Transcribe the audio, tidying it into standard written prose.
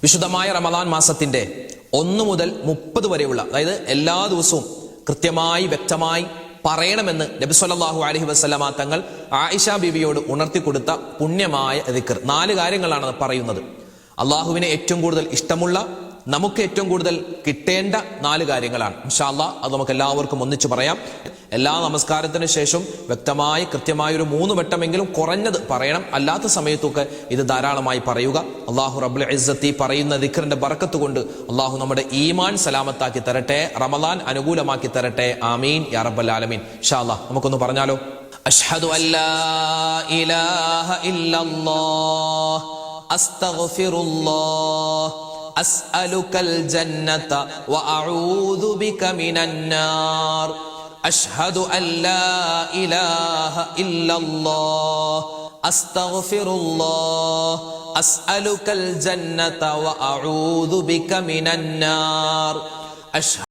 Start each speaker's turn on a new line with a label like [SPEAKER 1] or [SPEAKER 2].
[SPEAKER 1] വിശുദ്ധമായ റമദാൻ മാസത്തിന്റെ 1 മുതൽ 30 വരെയുള്ള, അതായത് എല്ലാ ദിവസവും കൃത്യമായി വ്യക്തമായി പറയണമെന്ന് നബി സല്ലല്ലാഹു അലൈഹി വസല്ലമ തങ്ങൾ ആയിഷ ബീവിയോട് ഉണർത്തിക്കൊടുത്ത പുണ്യമായ ദിക്ർ. 4 കാര്യങ്ങളാണ് പറയുന്നത്. അള്ളാഹുവിനെ ഏറ്റവും കൂടുതൽ ഇഷ്ടമുള്ള, നമുക്ക് ഏറ്റവും കൂടുതൽ കിട്ടേണ്ട 4 കാര്യങ്ങളാണ്. ഇൻഷാ അല്ലാഹ് അത് നമുക്ക് എല്ലാവർക്കും ഒന്നിച്ചു പറയാം. എല്ലാ നമസ്കാരത്തിന് ശേഷം വ്യക്തമായി കൃത്യമായ ഒരു 3 വട്ടമെങ്കിലും കുറഞ്ഞത് പറയണം. അല്ലാത്ത സമയത്തൊക്കെ ഇത് ധാരാളമായി പറയുക. അള്ളാഹു റബ്ബുൽ ഇസ്സത്തി പറയുന്ന ദിക്റിന്റെ ബറക്കത്ത് കൊണ്ട് അള്ളാഹു നമ്മുടെ ഈമാൻ സലാമത്താക്കി തരട്ടെ, റമദാൻ അനുകൂലമാക്കി തരട്ടെ. ആമീൻ യാ റബ്ബൽ ആലമീൻ. ഇൻഷാ അല്ലാഹ് നമുക്കൊന്ന് പറഞ്ഞാലോ. അഷ്ഹദു അല്ലാ ഇലാഹ ഇല്ലല്ലാഹ് അസ്തഗ്ഫിറുല്ലാഹ് അസ്അലുകൽ ജന്നത വഅഊദു ബിക മിനന്നാർ. അഷ്ഹദു അല്ലാ ഇലാഹ ഇല്ലല്ലാഹ് അസ്തഗ്ഫിറുല്ലാഹ് അസ്അലുകൽ ജന്നത വഅഊദു ബിക മിനന്നാർ.